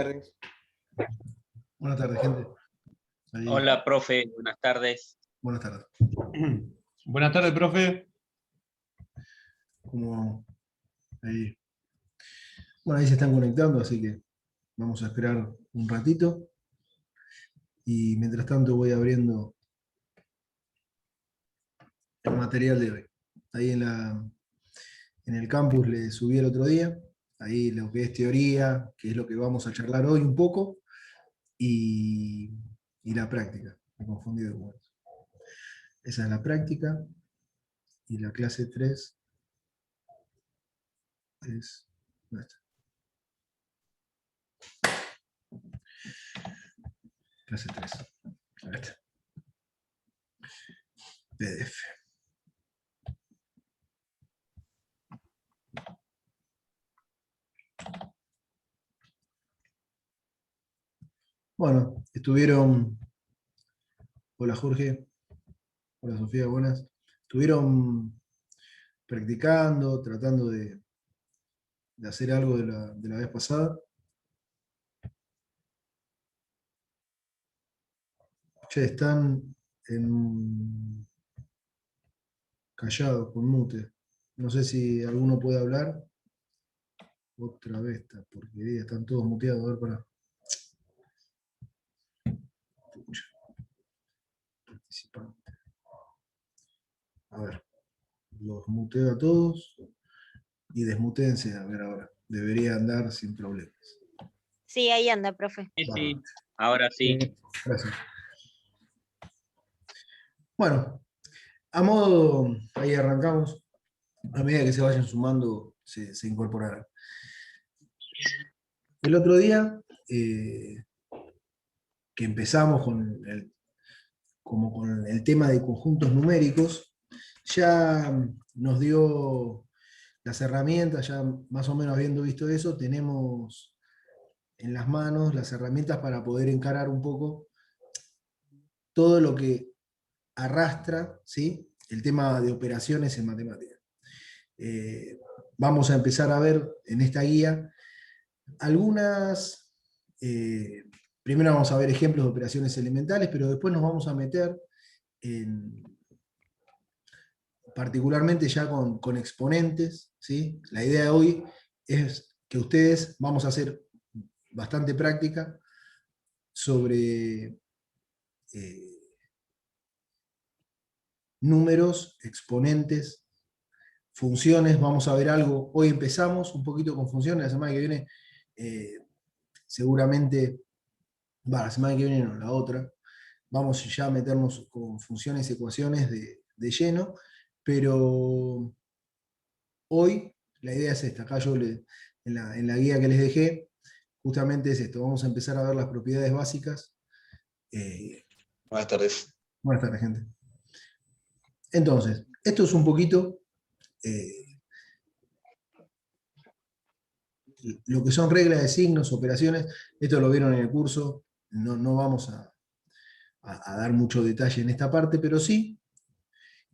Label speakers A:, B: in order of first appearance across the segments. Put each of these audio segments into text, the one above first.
A: tardes.
B: Buenas tardes, gente. Ahí.
C: Hola, profe, buenas tardes.
B: Buenas tardes.
A: Buenas tardes, profe.
B: ¿Cómo ahí? Bueno, ahí se están conectando, así que vamos a esperar un ratito. Y mientras tanto voy abriendo el material de hoy. Ahí en el campus le subí el otro día. Ahí lo que es teoría, que es lo que vamos a charlar hoy un poco, y la práctica. Me confundí de words. Esa es la práctica. Y la clase 3 es nuestra. Clase 3. Ahí está. PDF. Bueno, estuvieron. Hola Jorge. Hola Sofía, buenas. Estuvieron practicando, tratando de hacer algo de la vez pasada. Che, están callados, con mute. No sé si alguno puede hablar. Otra vez esta porquería, están todos muteados. A ver, para. Participante. A ver, los muteo a todos y desmutéense, a ver ahora. Debería andar sin problemas.
D: Sí, ahí anda, profe.
C: Sí, ahora sí.
B: Gracias. Bueno, a modo, ahí arrancamos. A medida que se vayan sumando, se incorporarán. El otro día, que empezamos con el tema de conjuntos numéricos, ya nos dio las herramientas, ya más o menos habiendo visto eso, tenemos en las manos las herramientas para poder encarar un poco todo lo que arrastra, ¿sí?, el tema de operaciones en matemáticas. Vamos a empezar a ver en esta guía algunas, primero vamos a ver ejemplos de operaciones elementales, pero después nos vamos a meter particularmente ya con exponentes, ¿sí? La idea de hoy es que ustedes, vamos a hacer bastante práctica sobre números, exponentes, funciones. Vamos a ver algo. Hoy empezamos un poquito con funciones, la semana que viene seguramente, la semana que viene no, la otra, vamos ya a meternos con funciones y ecuaciones de lleno, pero hoy la idea es esta. Acá yo en la guía que les dejé, justamente es esto. Vamos a empezar a ver las propiedades básicas.
A: Buenas tardes.
B: Buenas tardes, gente. Entonces, esto es un poquito lo que son reglas de signos, operaciones. Esto lo vieron en el curso. No vamos a dar mucho detalle en esta parte, pero sí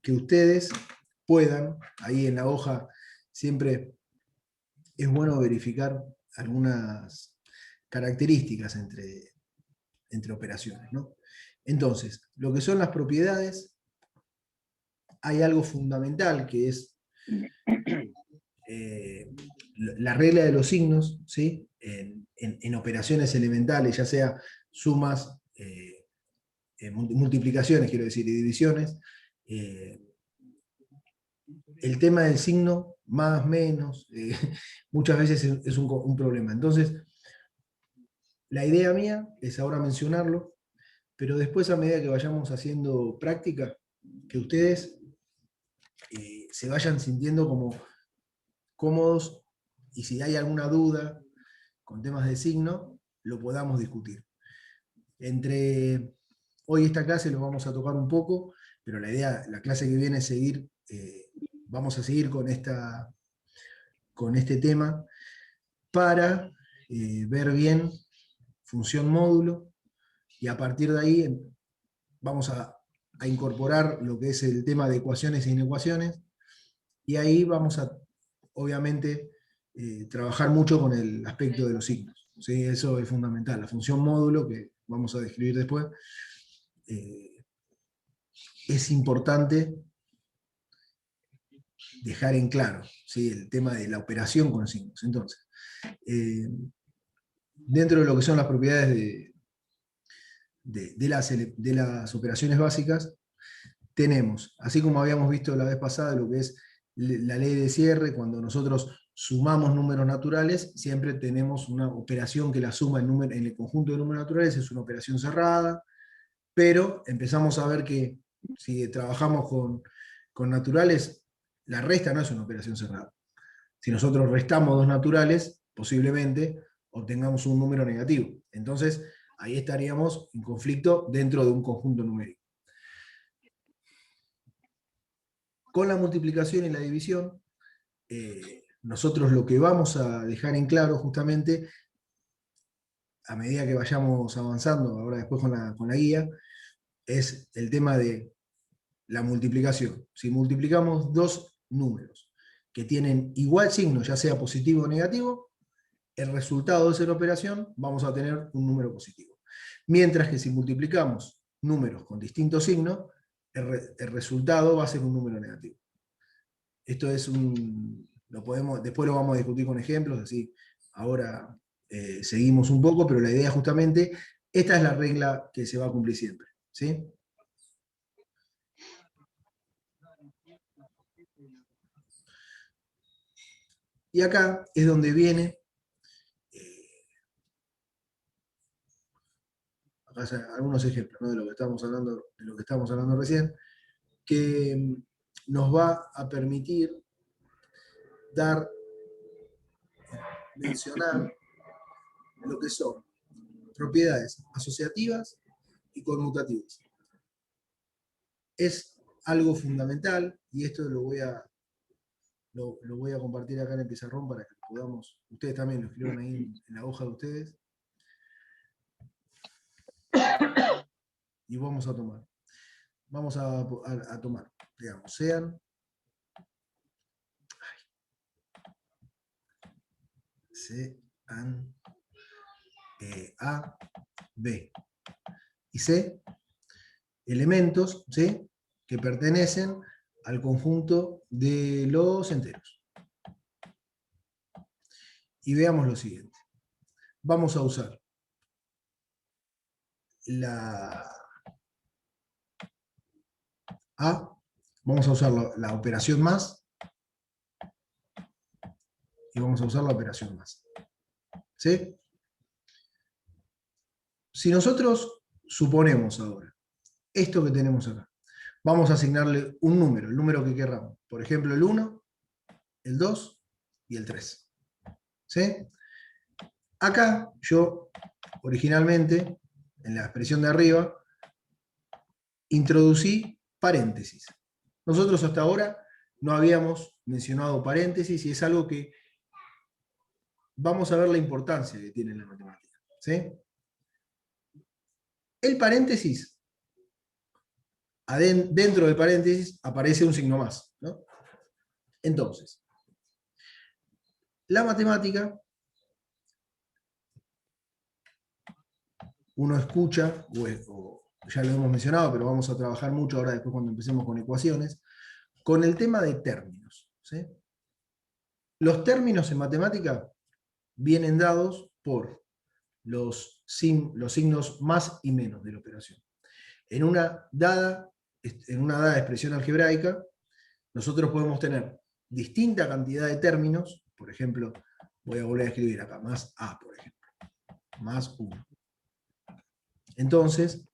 B: que ustedes puedan, ahí en la hoja, siempre es bueno verificar algunas características entre operaciones, ¿no? Entonces, lo que son las propiedades, hay algo fundamental que es la regla de los signos, ¿sí?, en operaciones elementales, ya sea sumas, multiplicaciones, quiero decir, y divisiones. El tema del signo, más, menos, muchas veces es un problema. Entonces, la idea mía es ahora mencionarlo, pero después, a medida que vayamos haciendo práctica, que ustedes se vayan sintiendo como cómodos, y si hay alguna duda con temas de signo, lo podamos discutir. Hoy esta clase lo vamos a tocar un poco, pero la idea, la clase que viene es seguir, vamos a seguir con este tema para ver bien función módulo, y a partir de ahí vamos a incorporar lo que es el tema de ecuaciones e inecuaciones, y ahí vamos a, obviamente, trabajar mucho con el aspecto de los signos. ¿sí? Eso es fundamental. La función módulo, que vamos a describir después, es importante dejar en claro, ¿sí? El tema de la operación con signos. Entonces, dentro de lo que son las propiedades de las operaciones básicas, tenemos, así como habíamos visto la vez pasada, lo que es la ley de cierre. Cuando nosotros sumamos números naturales, siempre tenemos una operación que la suma en el conjunto de números naturales, es una operación cerrada, pero empezamos a ver que si trabajamos con naturales, la resta no es una operación cerrada. Si nosotros restamos dos naturales, posiblemente obtengamos un número negativo. Entonces, ahí estaríamos en conflicto dentro de un conjunto numérico. Con la multiplicación y la división, nosotros lo que vamos a dejar en claro justamente, a medida que vayamos avanzando, ahora después con la guía, es el tema de la multiplicación. Si multiplicamos dos números que tienen igual signo, ya sea positivo o negativo, el resultado de esa operación vamos a tener un número positivo. Mientras que si multiplicamos números con distintos signos, el resultado va a ser un número negativo. Esto es después lo vamos a discutir con ejemplos, así ahora seguimos un poco, pero la idea justamente, esta es la regla que se va a cumplir siempre, ¿sí? Y acá es donde viene, acá algunos ejemplos, ¿no? De lo que estamos hablando recién, que nos va a permitir mencionar lo que son propiedades asociativas y conmutativas. Es algo fundamental, y esto lo voy a compartir acá en el pizarrón para que podamos, ustedes también lo escriban ahí en la hoja de ustedes. Y vamos a tomar. Vamos a tomar, digamos, sean A, B y C, elementos, ¿sí?, que pertenecen al conjunto de los enteros. Y veamos lo siguiente. Vamos a usar la A, vamos a usar la operación más, y vamos a usar la operación más. ¿Sí? Si nosotros suponemos ahora esto que tenemos acá, vamos a asignarle un número, el número que queramos. Por ejemplo, el 1, el 2 y el 3. ¿Sí? Acá yo, originalmente, en la expresión de arriba, introducí paréntesis. Nosotros hasta ahora no habíamos mencionado paréntesis, y es algo que vamos a ver la importancia que tiene en la matemática. ¿Sí? El paréntesis, dentro del paréntesis aparece un signo más, ¿no? Entonces, la matemática, uno escucha, o ya lo hemos mencionado, pero vamos a trabajar mucho ahora después cuando empecemos con ecuaciones, con el tema de términos. ¿Sí? Los términos en matemática vienen dados por los signos más y menos de la operación. En una dada expresión algebraica, nosotros podemos tener distinta cantidad de términos. Por ejemplo, voy a volver a escribir acá, más A, por ejemplo, más 1. Entonces,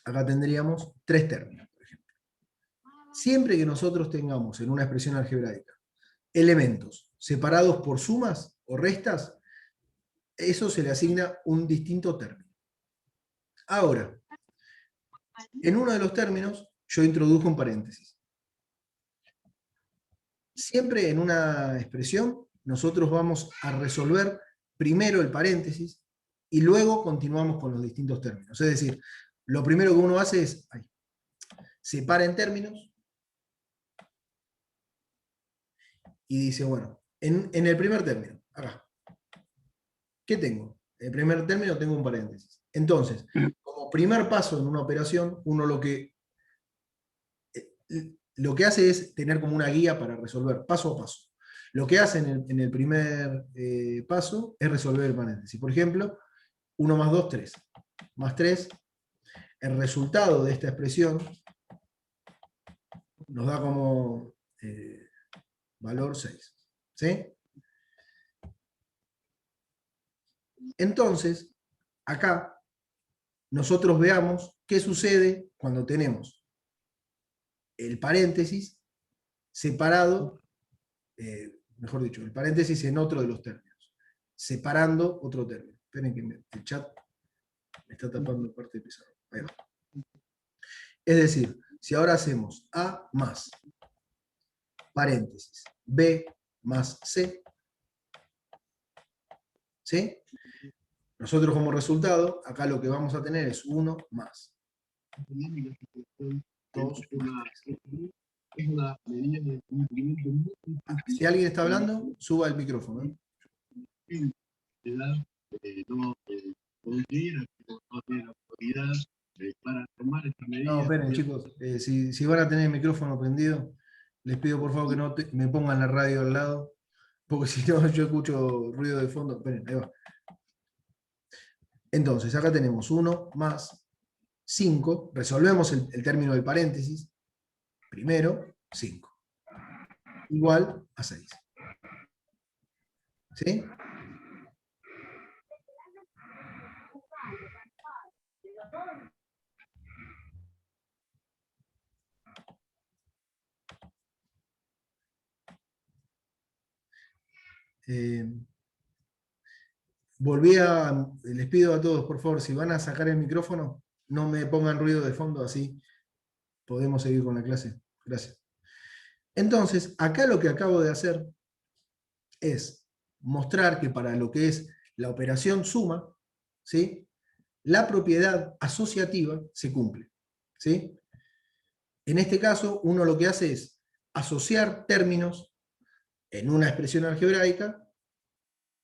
B: acá tendríamos 3 términos, por ejemplo. Siempre que nosotros tengamos en una expresión algebraica elementos separados por sumas o restas, eso se le asigna un distinto término. Ahora, en uno de los términos, yo introdujo un paréntesis. Siempre en una expresión, nosotros vamos a resolver primero el paréntesis y luego continuamos con los distintos términos. Es decir, lo primero que uno hace es, separa en términos y dice, bueno, en el primer término, acá, ¿qué tengo? En el primer término tengo un paréntesis. Entonces, como primer paso en una operación, uno lo que hace es tener como una guía para resolver paso a paso. Lo que hace en el primer paso es resolver el paréntesis. Por ejemplo, 1 más 2, 3. Más 3, el resultado de esta expresión nos da como valor 6. ¿Sí? Entonces, acá, nosotros veamos qué sucede cuando tenemos el paréntesis separado, mejor dicho, el paréntesis en otro de los términos, separando otro término. Esperen que el chat me está tapando parte del pizarrón. Ahí va. Es decir, si ahora hacemos A más paréntesis B más C, ¿sí? Nosotros como resultado, acá lo que vamos a tener es 1 más 2 más 3. Si alguien está hablando, suba el micrófono. No, esperen, chicos, si van a tener el micrófono prendido, les pido por favor que no me pongan la radio al lado, porque si no yo escucho ruido de fondo. Esperen, ahí va. Entonces, acá tenemos 1 más 5, resolvemos el término del paréntesis, primero, 5, igual a 6. ¿Sí? Les pido a todos, por favor, si van a sacar el micrófono, no me pongan ruido de fondo, así podemos seguir con la clase. Gracias. Entonces, acá lo que acabo de hacer es mostrar que para lo que es la operación suma, ¿sí?, la propiedad asociativa se cumple. ¿Sí? En este caso, uno lo que hace es asociar términos en una expresión algebraica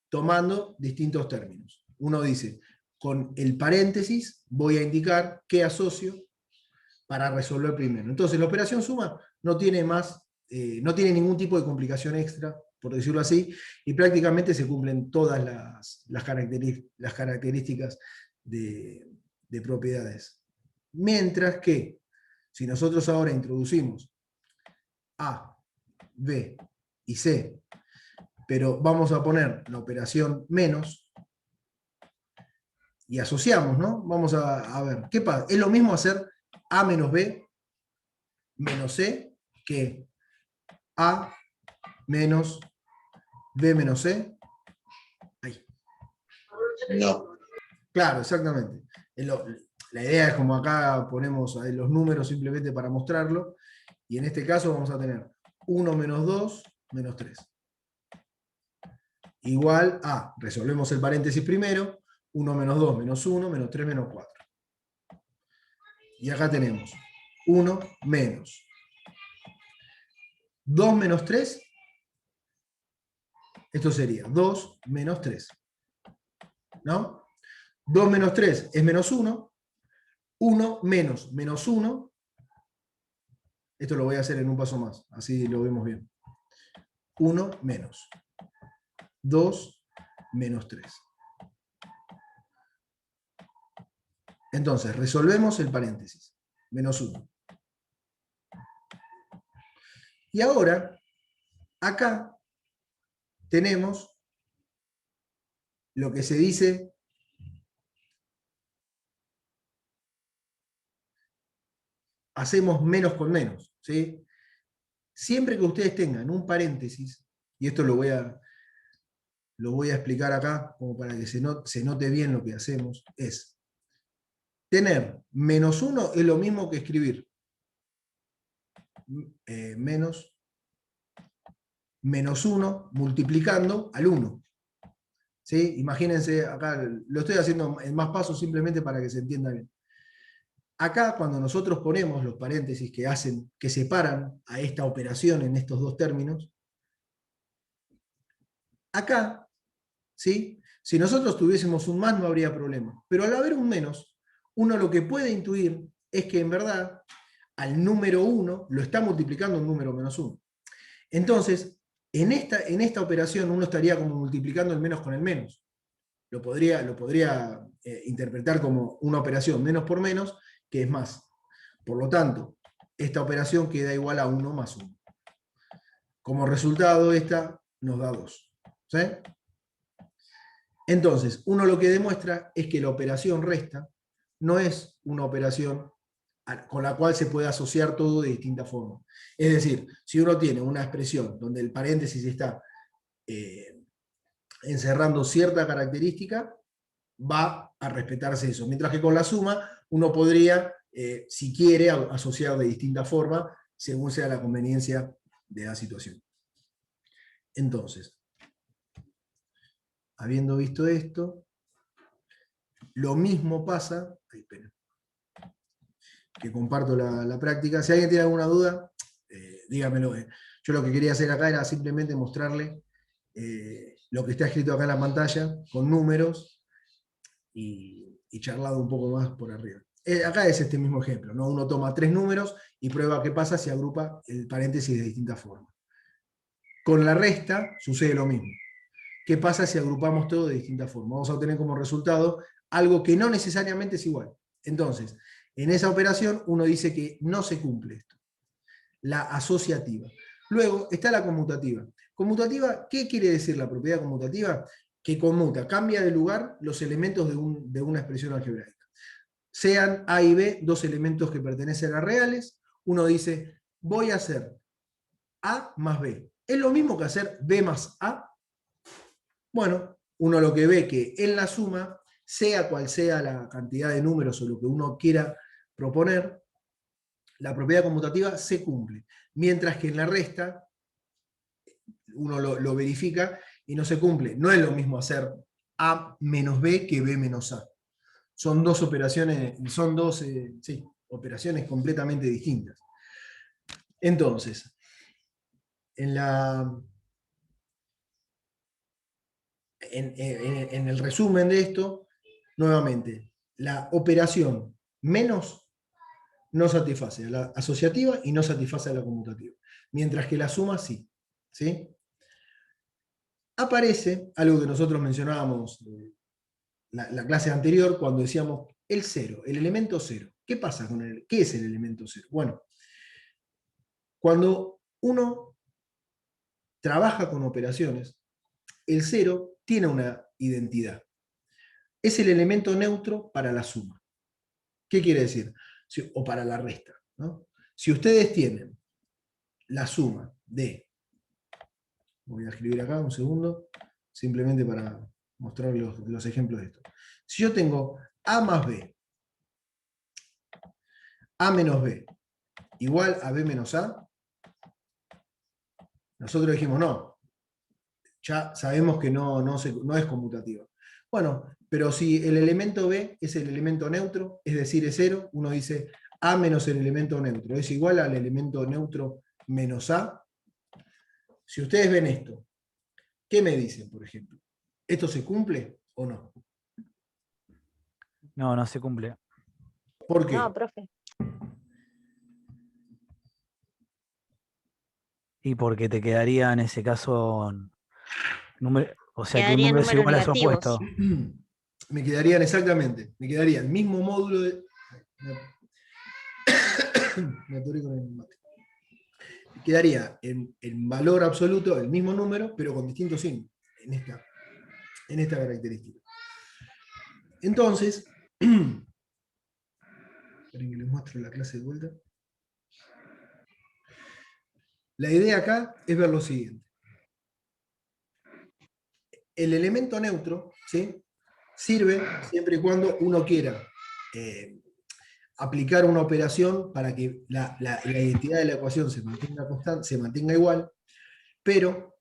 B: tomando distintos términos. Uno dice, con el paréntesis voy a indicar qué asocio para resolver primero. Entonces, la operación suma no tiene no tiene ningún tipo de complicación extra, por decirlo así, y prácticamente se cumplen todas las características de propiedades. Mientras que, si nosotros ahora introducimos A, B y C, pero vamos a poner la operación menos, y asociamos, ¿no? Vamos a ver, ¿qué pasa? Es lo mismo hacer A menos B menos C que A menos B menos C. Ahí.
A: No.
B: Claro, exactamente. La idea es como acá ponemos los números simplemente para mostrarlo, y en este caso vamos a tener 1 menos 2 menos 3. Igual a, resolvemos el paréntesis primero, 1 menos 2 menos 1 menos 3 menos 4. Y acá tenemos 1 menos 2 menos 3, esto sería 2 menos 3. ¿No? 2 menos 3 es menos 1, 1 menos menos 1, esto lo voy a hacer en un paso más, así lo vemos bien. 1 menos 2 menos 3. Entonces, resolvemos el paréntesis, menos 1. Y ahora, acá tenemos lo que se dice hacemos menos con menos, ¿sí? Siempre que ustedes tengan un paréntesis, y esto lo voy a explicar acá, como para que se note bien lo que hacemos, es tener menos 1 es lo mismo que escribir menos 1 multiplicando al 1. ¿Sí? Imagínense, acá lo estoy haciendo en más pasos simplemente para que se entienda bien. Acá, cuando nosotros ponemos los paréntesis que separan a esta operación en estos dos términos, acá, ¿sí?, Si nosotros tuviésemos un más no habría problema. Pero al haber un menos, uno lo que puede intuir es que en verdad al número 1 lo está multiplicando un número menos 1. Entonces, en esta operación uno estaría como multiplicando el menos con el menos. Lo podría interpretar como una operación menos por menos, que es más. Por lo tanto, esta operación queda igual a 1 más 1. Como resultado, esta nos da 2. ¿Sí? Entonces, uno lo que demuestra es que la operación resta no es una operación con la cual se puede asociar todo de distinta forma. Es decir, si uno tiene una expresión donde el paréntesis está encerrando cierta característica, va a respetarse eso. Mientras que con la suma, uno podría, si quiere, asociar de distinta forma, según sea la conveniencia de la situación. Entonces, habiendo visto esto, lo mismo pasa, que comparto la práctica. Si alguien tiene alguna duda, dígamelo. Yo lo que quería hacer acá era simplemente mostrarle lo que está escrito acá en la pantalla, con números, y charlado un poco más por arriba. Acá es este mismo ejemplo, ¿no? Uno toma 3 números y prueba qué pasa si agrupa el paréntesis de distintas formas. Con la resta sucede lo mismo. ¿Qué pasa si agrupamos todo de distintas formas? Vamos a obtener como resultado algo que no necesariamente es igual. Entonces, en esa operación uno dice que no se cumple esto. La asociativa. Luego está la conmutativa. Conmutativa, ¿qué quiere decir la propiedad conmutativa? Que conmuta, cambia de lugar los elementos de una expresión algebraica. Sean A y B dos elementos que pertenecen a reales, uno dice, voy a hacer A más B. ¿Es lo mismo que hacer B más A? Bueno, uno lo que ve que en la suma, sea cual sea la cantidad de números o lo que uno quiera proponer, la propiedad conmutativa se cumple. Mientras que en la resta, uno lo verifica y no se cumple. No es lo mismo hacer A menos B que B menos A. Son dos operaciones, operaciones completamente distintas. Entonces, en el resumen de esto, nuevamente, la operación menos no satisface a la asociativa y no satisface a la conmutativa. Mientras que la suma sí. ¿Sí? Aparece algo que nosotros mencionábamos la clase anterior cuando decíamos el cero, el elemento cero. ¿Qué pasa con él? ¿Qué es el elemento cero? Bueno, cuando uno trabaja con operaciones, el cero tiene una identidad. Es el elemento neutro para la suma. ¿Qué quiere decir? O para la resta, ¿no? Si ustedes tienen la suma de, voy a escribir acá un segundo, simplemente para mostrar los ejemplos de esto. Si yo tengo A más B, A menos B, igual a B menos A, nosotros dijimos no, ya sabemos que no es conmutativa. Bueno, pero si el elemento B es el elemento neutro, es decir, es cero, uno dice A menos el elemento neutro, es igual al elemento neutro menos A. Si ustedes ven esto, ¿qué me dicen, por ejemplo? ¿Esto se cumple o no?
A: No, no se cumple.
B: ¿Por qué?
D: No, profe.
A: Y porque te quedaría en ese caso número, o sea que un
D: Quedarían
A: número es igual a
D: números
A: su
D: negativos.
A: opuesto.
B: Me quedarían exactamente, me quedaría el mismo módulo de... Me atoré con el mate. Quedaría en valor absoluto el mismo número, pero con distintos signos en esta característica. Entonces, esperen que les muestro la clase de vuelta. La idea acá es ver lo siguiente. El elemento neutro, ¿sí?, sirve siempre y cuando uno quiera aplicar una operación para que la identidad de la ecuación se mantenga constante, se mantenga igual, pero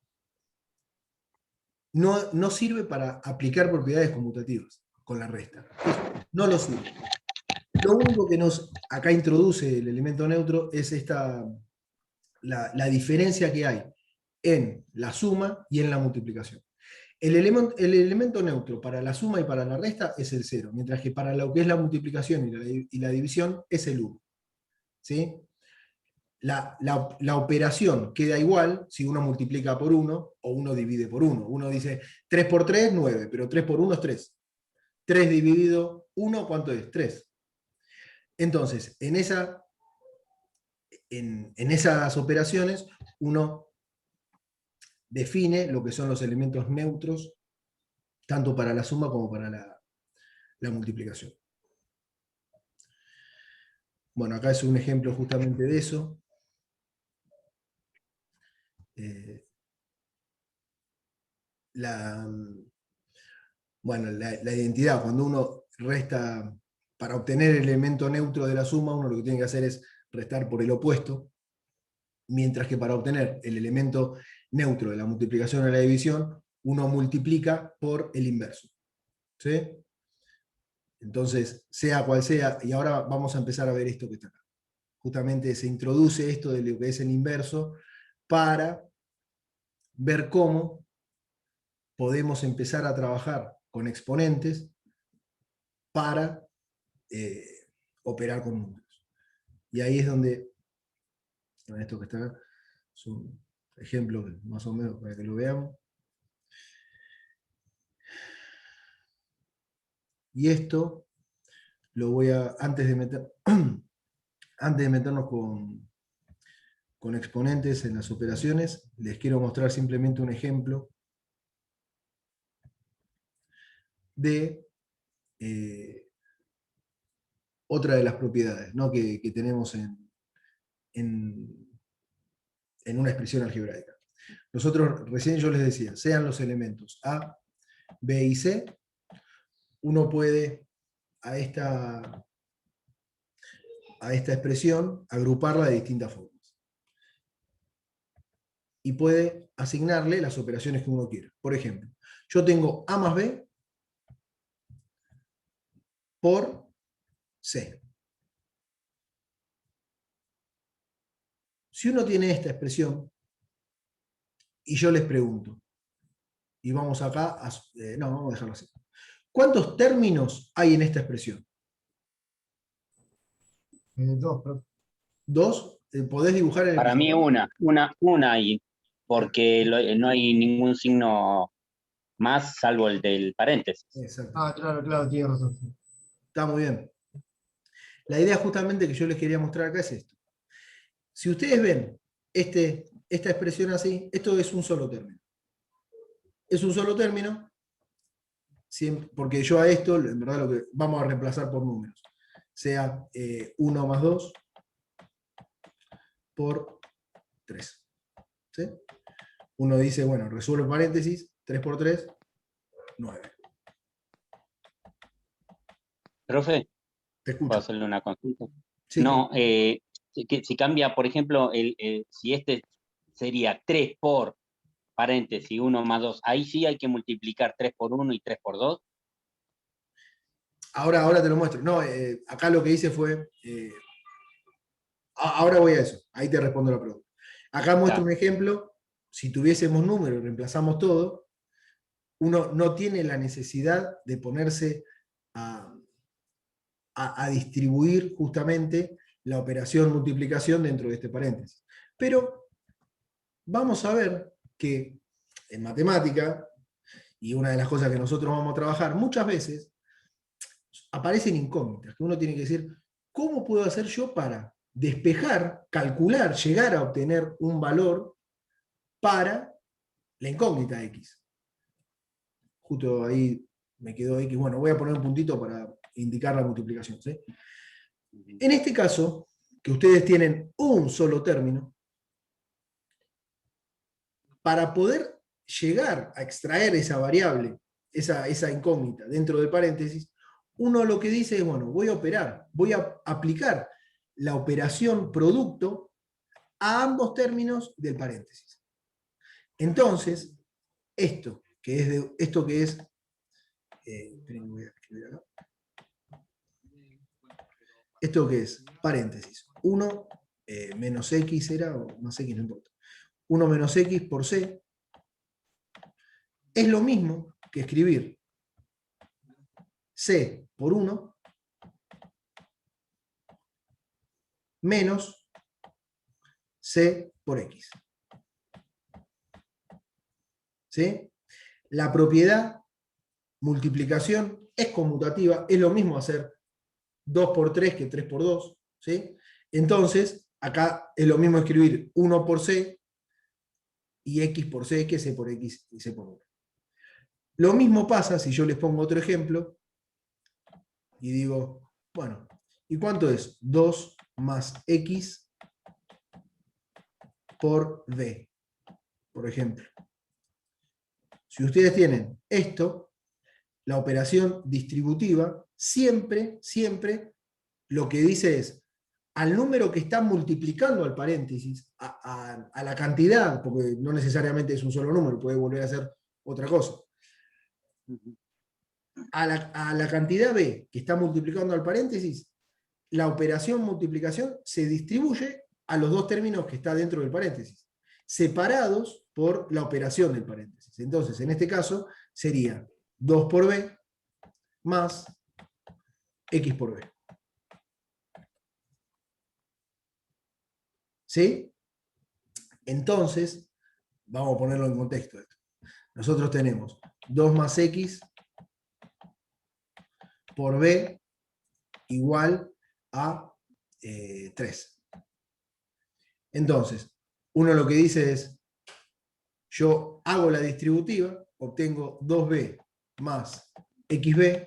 B: no sirve para aplicar propiedades conmutativas con la resta. No lo sirve. Lo único que acá introduce el elemento neutro es la diferencia que hay en la suma y en la multiplicación. El elemento neutro para la suma y para la resta es el 0, mientras que para lo que es la multiplicación y la división es el 1. ¿Sí? La operación queda igual si uno multiplica por 1 o uno divide por 1. Uno dice 3 por 3, 9, pero 3 por 1 es 3. 3 dividido 1, ¿cuánto es? 3. Entonces, en esas operaciones, uno define lo que son los elementos neutros, tanto para la suma como para la multiplicación. Bueno, acá es un ejemplo justamente de eso. La identidad, cuando uno resta, para obtener el elemento neutro de la suma, uno lo que tiene que hacer es restar por el opuesto, mientras que para obtener el elemento neutro de la multiplicación o la división, uno multiplica por el inverso. ¿Sí? Entonces, sea cual sea, y ahora vamos a empezar a ver esto que está acá. Justamente se introduce esto de lo que es el inverso para ver cómo podemos empezar a trabajar con exponentes para operar con números. Y ahí es donde, esto que está acá, es un ejemplo más o menos para que lo veamos. Y esto lo voy a, antes de meternos con exponentes en las operaciones, les quiero mostrar simplemente un ejemplo de otra de las propiedades, ¿no? que tenemos en una expresión algebraica. Nosotros, recién yo les decía, sean los elementos A, B y C, uno puede a esta expresión agruparla de distintas formas. Y puede asignarle las operaciones que uno quiera. Por ejemplo, yo tengo A más B por C. Si uno tiene esta expresión, y yo les pregunto, y vamos acá, no, vamos a dejarlo así. ¿Cuántos términos hay en esta expresión?
E: 2, profe.
B: ¿Dos? ¿Podés dibujar en el
C: Para mí
B: pizarrón?
C: una ahí, porque no hay ningún signo más salvo el del paréntesis.
B: Exacto.
E: Claro, tiene razón.
B: Está muy bien. La idea justamente que yo les quería mostrar acá es esto. Si ustedes ven esta expresión así, esto es un solo término. Es un solo término, porque yo a esto, en verdad, lo que vamos a reemplazar por números. Sea 1 más 2 por 3. ¿Sí? Uno dice, bueno, resuelvo paréntesis, 3 por 3, 9.
C: Profe,
B: Te
C: ¿puedo
B: escucho.
C: hacerle una consulta?
B: Sí.
C: No, si cambia, por ejemplo, si este sería 3 por paréntesis 1 más 2, ahí sí hay que multiplicar 3 por 1 y 3 por 2.
B: Ahora te lo muestro. No, acá lo que hice fue... ahora voy a eso. Ahí te respondo la pregunta. Acá muestro un ejemplo. Si tuviésemos números, reemplazamos todo. Uno no tiene la necesidad de ponerse a distribuir justamente la operación multiplicación dentro de este paréntesis. Pero vamos a ver que en matemática, y una de las cosas que nosotros vamos a trabajar, muchas veces aparecen incógnitas, que uno tiene que decir, ¿cómo puedo hacer yo para despejar, calcular, llegar a obtener un valor para la incógnita X? Justo ahí me quedó X. Bueno, voy a poner un puntito para indicar la multiplicación. ¿Sí? En este caso, que ustedes tienen un solo término, para poder llegar a extraer esa variable, esa incógnita dentro del paréntesis, uno lo que dice es, bueno, voy a operar, voy a aplicar la operación producto a ambos términos del paréntesis. Entonces, esto que es voy a escribir acá. Esto que es paréntesis 1 menos x era, o más x no importa, 1 menos x por c. es lo mismo que escribir C por 1 menos C por X. ¿Sí? La propiedad multiplicación es conmutativa, es lo mismo hacer 2 por 3 que 3 por 2. ¿Sí? Entonces, acá es lo mismo escribir 1 por C y X por C que C por X y C por 1. Lo mismo pasa si yo les pongo otro ejemplo y digo, bueno, ¿y cuánto es? 2 más X por B, por ejemplo. Si ustedes tienen esto, la operación distributiva, siempre lo que dice es, al número que está multiplicando al paréntesis, a la cantidad, porque no necesariamente es un solo número, puede volver a ser otra cosa, a la cantidad B que está multiplicando al paréntesis, la operación multiplicación se distribuye a los dos términos que está dentro del paréntesis, separados por la operación del paréntesis. Entonces, en este caso, sería 2 por B más X por B. ¿Sí? Entonces, vamos a ponerlo en contexto esto. Nosotros tenemos 2 más X por B igual a 3. Entonces, uno lo que dice es, yo hago la distributiva, obtengo 2B más XB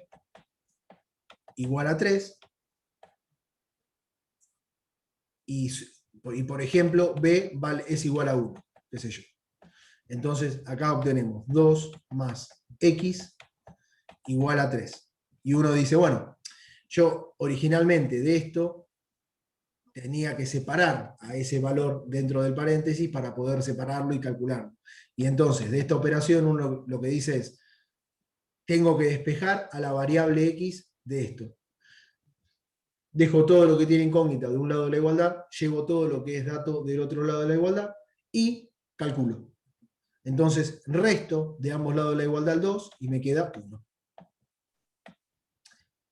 B: igual a 3, y por ejemplo, B es igual a 1, qué sé yo. Entonces, acá obtenemos 2 más X igual a 3. Y uno dice, bueno, yo originalmente de esto tenía que separar a ese valor dentro del paréntesis para poder separarlo y calcularlo. Y entonces, de esta operación, uno lo que dice es, tengo que despejar a la variable X de esto. Dejo todo lo que tiene incógnita de un lado de la igualdad, llevo todo lo que es dato del otro lado de la igualdad y calculo. Entonces, resto de ambos lados de la igualdad 2 y me queda 1.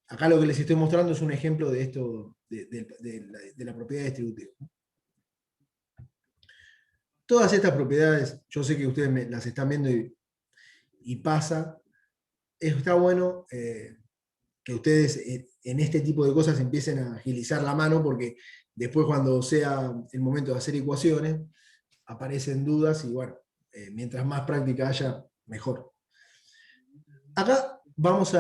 B: Acá lo que les estoy mostrando es un ejemplo de esto, de la propiedad distributiva. Todas estas propiedades, yo sé que ustedes las están viendo y pasa. Está bueno que ustedes en este tipo de cosas empiecen a agilizar la mano, porque después cuando sea el momento de hacer ecuaciones, aparecen dudas y bueno, mientras más práctica haya, mejor. Acá vamos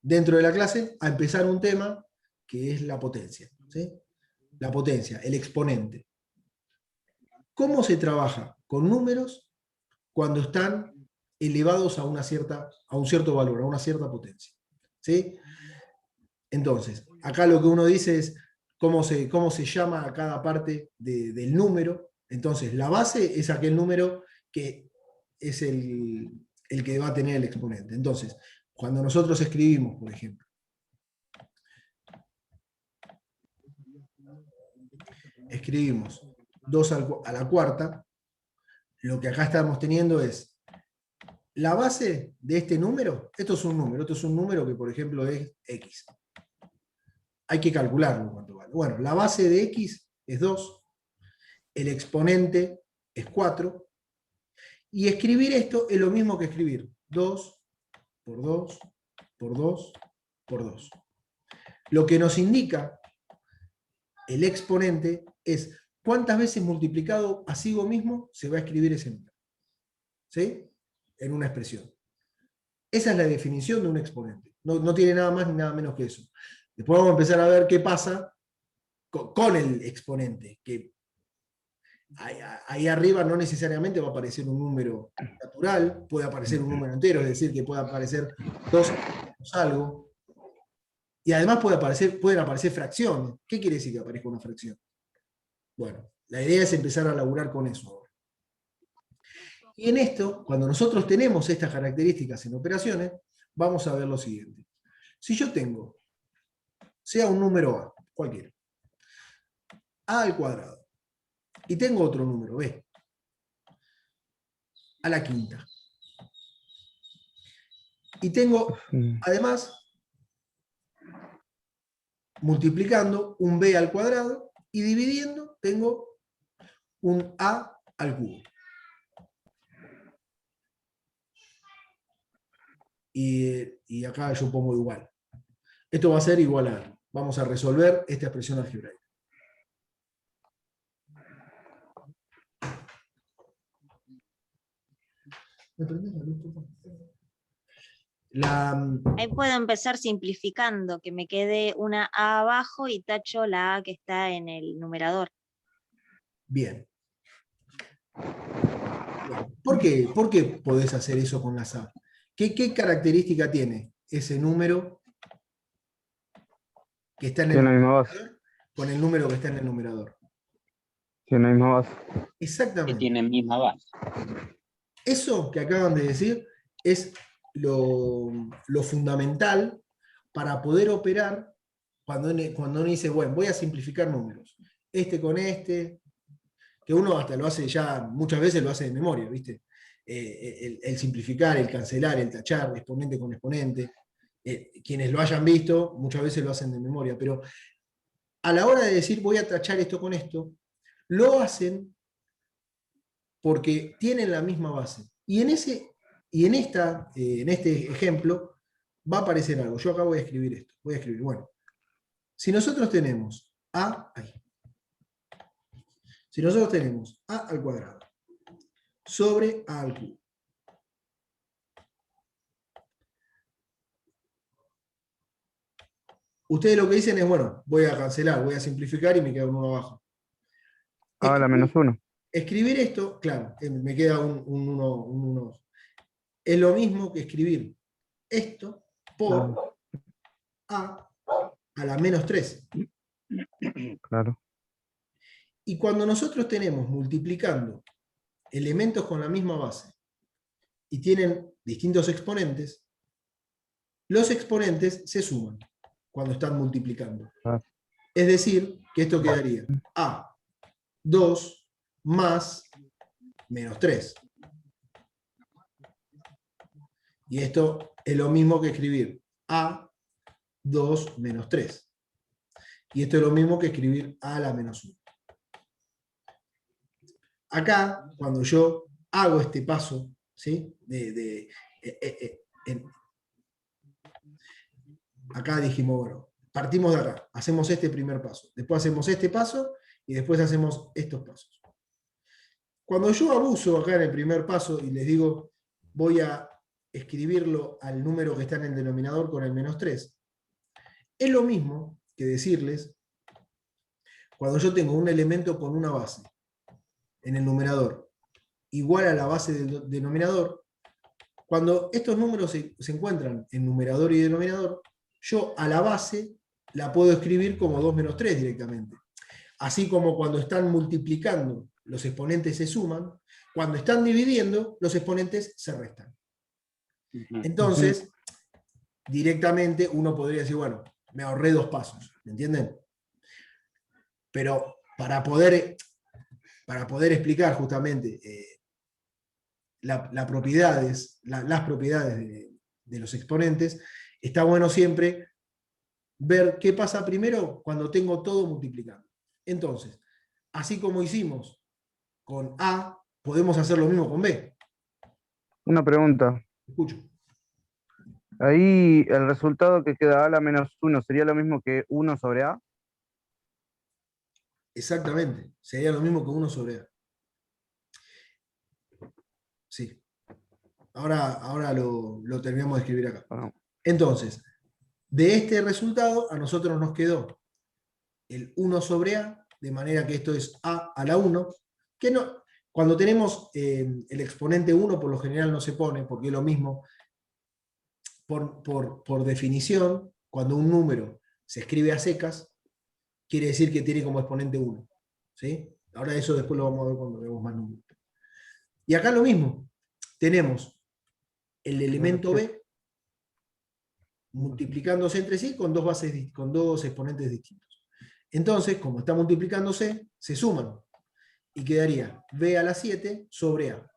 B: dentro de la clase, a empezar un tema que es la potencia. ¿Sí? La potencia, el exponente. ¿Cómo se trabaja con números cuando están elevados a un cierto valor, a una cierta potencia? ¿Sí? Entonces, acá lo que uno dice es cómo se llama a cada parte del número. Entonces, la base es aquel número que es el que va a tener el exponente. Entonces, cuando nosotros escribimos, por ejemplo, escribimos 2 a la cuarta, lo que acá estamos teniendo es la base de este número. Esto es un número que, por ejemplo, es X. Hay que calcularlo cuánto vale. Bueno, la base de X es 2, el exponente es 4, y escribir esto es lo mismo que escribir 2 por 2 por 2 por 2. Lo que nos indica el exponente es cuántas veces multiplicado a sí mismo se va a escribir ese número. ¿Sí? En una expresión. Esa es la definición de un exponente. No tiene nada más ni nada menos que eso. Después vamos a empezar a ver qué pasa con el exponente, que ahí arriba no necesariamente va a aparecer un número natural, puede aparecer un número entero, es decir, que puede aparecer 2 algo, y además pueden aparecer fracciones. ¿Qué quiere decir que aparezca una fracción? Bueno, la idea es empezar a laburar con eso ahora. Y en esto, cuando nosotros tenemos estas características en operaciones, vamos a ver lo siguiente. Si yo tengo, sea un número A, cualquiera, A al cuadrado, y tengo otro número, B, a la quinta. Y tengo, además, multiplicando un b al cuadrado y dividiendo tengo un a al cubo. Y acá yo pongo igual. Esto va a ser igual a, vamos a resolver esta expresión algebraica.
D: Ahí puedo empezar simplificando, que me quede una A abajo y tacho la A que está en el numerador.
B: Bien. ¿Por qué podés hacer eso con las A? ¿Qué característica tiene ese número que está en el
F: Tiene la misma
B: numerador
F: base.
B: con el número que está en el numerador?
F: Tiene la misma base.
C: Que
B: Exactamente.
C: tiene misma base.
B: Eso que acaban de decir es lo fundamental para poder operar cuando uno dice, bueno, voy a simplificar números. Este con este, que uno hasta lo hace ya, muchas veces lo hace de memoria, ¿viste? El simplificar, el cancelar, el tachar, exponente con exponente. Quienes lo hayan visto, muchas veces lo hacen de memoria, pero a la hora de decir voy a tachar esto con esto, lo hacen porque tienen la misma base. Y en este ejemplo va a aparecer algo. Yo acá voy a escribir esto. Voy a escribir, bueno, si nosotros tenemos a, ahí. Si nosotros tenemos a al cuadrado sobre a al cubo, ustedes lo que dicen es, bueno, voy a cancelar, voy a simplificar y me queda un 1 abajo.
F: A a la menos 1.
B: Escribir esto, claro, me queda un 1. Es lo mismo que escribir esto por a la menos 3.
F: Claro.
B: Y cuando nosotros tenemos multiplicando elementos con la misma base y tienen distintos exponentes, los exponentes se suman cuando están multiplicando.
F: Ah.
B: Es decir, que esto quedaría a 2 más menos 3. Y esto es lo mismo que escribir a 2 menos 3. Y esto es lo mismo que escribir a la menos 1. Acá, cuando yo hago este paso, ¿sí? Acá dijimos, bueno, partimos de acá, hacemos este primer paso, después hacemos este paso y después hacemos estos pasos. Cuando yo abuso acá en el primer paso y les digo, voy a escribirlo al número que está en el denominador con el menos 3, es lo mismo que decirles, cuando yo tengo un elemento con una base en el numerador igual a la base del denominador, cuando estos números se encuentran en numerador y denominador, yo a la base la puedo escribir como 2 menos 3 directamente. Así como cuando están multiplicando, los exponentes se suman, cuando están dividiendo, los exponentes se restan. Entonces, directamente uno podría decir, bueno, me ahorré 2 pasos, ¿me entienden? Pero para poder explicar justamente las propiedades de los exponentes, está bueno siempre ver qué pasa primero cuando tengo todo multiplicando. Entonces, así como hicimos con A, podemos hacer lo mismo con B.
F: Una pregunta.
B: Escucho.
F: Ahí el resultado que queda a la menos 1 sería lo mismo que 1 sobre a.
B: Exactamente. Sería lo mismo que 1 sobre A. Sí. Ahora lo terminamos de escribir acá.
F: Ah,
B: Entonces, de este resultado a nosotros nos quedó el 1 sobre A, de manera que esto es A a la 1, que no, cuando tenemos el exponente 1 por lo general no se pone, porque es lo mismo, por definición, cuando un número se escribe a secas, quiere decir que tiene como exponente 1. ¿Sí? Ahora eso después lo vamos a ver cuando veamos más números. Y acá lo mismo, tenemos el elemento B multiplicándose entre sí con dos exponentes distintos. Entonces, como está multiplicándose, se suman. Y quedaría B a la 7 sobre A.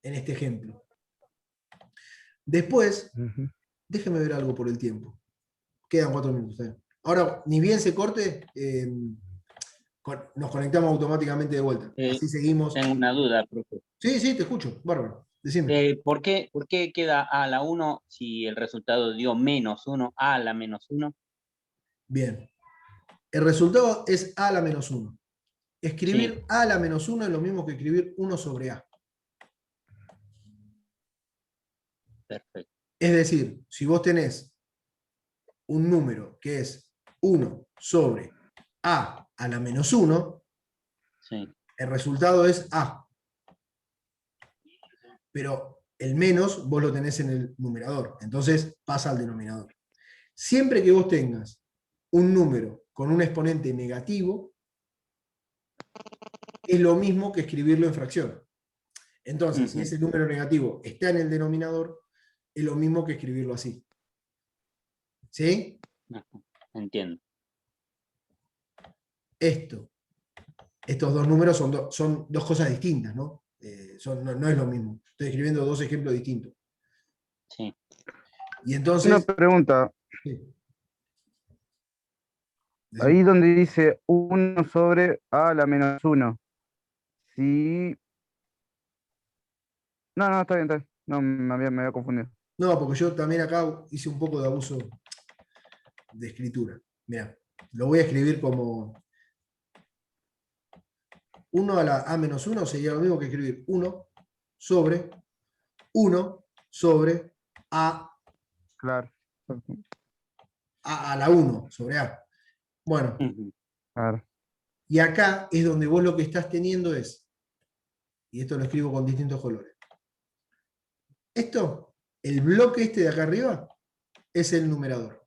B: en este ejemplo. Después,
F: Ujú.
B: déjeme ver algo por el tiempo. Quedan 4 minutos. Ahora, ni bien se corte, nos conectamos automáticamente de vuelta.
C: Eh,
B: Así seguimos.
C: Tengo una duda, profe.
B: Sí, sí, te escucho. Bárbaro. Decime.
C: ¿Por qué queda A a la 1 si el resultado dio -1, A a la -1?
B: Bien. El resultado es A a la menos 1.
C: Sí,
B: Escribir A a la menos 1 es lo mismo que escribir 1 sobre A.
C: perfecto.
B: Es decir, si vos tenés un número que es 1 sobre A a la menos 1,
C: Sí,
B: el resultado es A. Pero el menos vos lo tenés en el numerador, entonces pasa al denominador. Siempre que vos tengas un número con un exponente negativo, es lo mismo que escribirlo en fracción. Entonces, si
C: Ujú.
B: ese número negativo está en el denominador, es lo mismo que escribirlo así. ¿Sí?
C: Ajá, entiendo.
B: Estos dos números son dos cosas distintas, ¿no? No es lo mismo. Estoy escribiendo dos ejemplos distintos.
C: Sí.
B: Y
F: Una
B: entonces,
F: pregunta.
B: sí,
F: Ahí donde dice 1 sobre A a la menos 1. Si... No, no, está bien, está bien. No, me había confundido.
B: no, porque yo también acá hice un poco de abuso de escritura. Mira, lo voy a escribir como 1 a la A menos 1 sería lo mismo que escribir 1 sobre 1 sobre
F: Claro.
B: A la 1 sobre A. Bueno,
C: Ujú.
F: Claro.
B: y acá es donde vos lo que estás teniendo es, y esto lo escribo con distintos colores. Esto, el bloque este de acá arriba, es el numerador.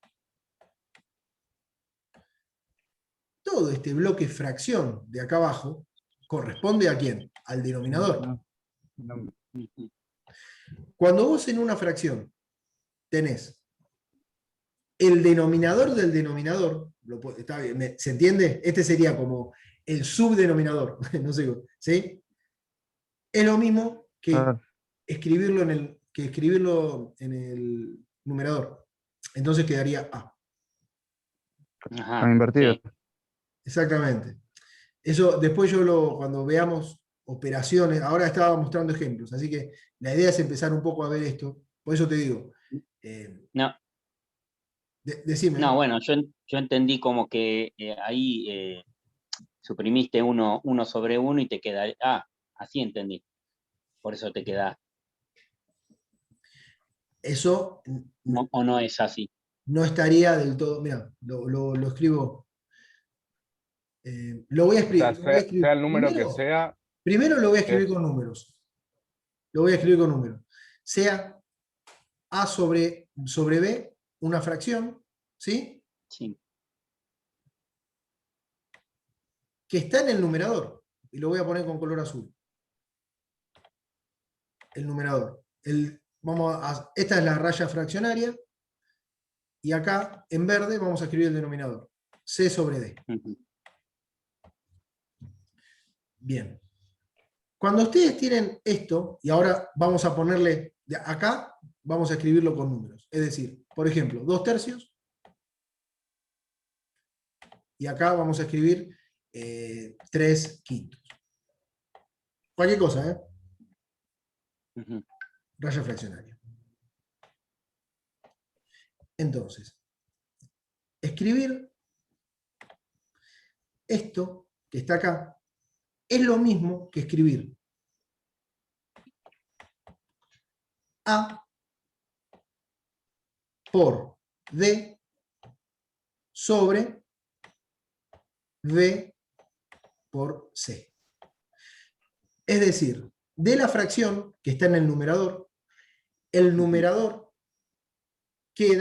B: Todo este bloque fracción de acá abajo corresponde ¿a quién? Al denominador.
F: No, no.
C: Ujú.
B: Cuando vos en una fracción tenés el denominador del denominador, está bien, ¿se entiende? Este sería como el subdenominador, no sé, ¿sí? Es lo mismo que
F: Claro.
B: escribirlo en el numerador. Entonces quedaría A.
F: Ah,
C: Ajá,
F: invertido.
C: sí.
B: Exactamente. Eso después cuando veamos operaciones, ahora estaba mostrando ejemplos, así que la idea es empezar un poco a ver esto. Por eso te digo,
C: No,
B: decime.
C: no, bueno, yo entendí como que ahí suprimiste uno sobre uno y te queda. Ah, así entendí. Por eso te queda.
B: Eso
C: ¿O no es así?
B: no estaría del todo, mira, lo escribo, lo voy a
G: O sea,
B: escribir,
G: sea el número que sea,
B: primero lo voy a escribir
G: es
B: con números, lo voy a escribir con números, sea A sobre B, una fracción, ¿sí?
C: Sí.
B: Que está en el numerador, y lo voy a poner con color azul, el numerador. Esta es la raya fraccionaria, y acá en verde vamos a escribir el denominador, C sobre D.
C: Ujú.
B: Bien. Cuando ustedes tienen esto, y ahora vamos a ponerle, acá vamos a escribirlo con números. Es decir, por ejemplo, 2/3, y acá vamos a escribir 3/5. Cualquier cosa, ¿eh?
C: Ujú.
B: Raya fraccionaria. Entonces, escribir esto que está acá es lo mismo que escribir A por D sobre B por C. Es decir, de la fracción que está en el numerador queda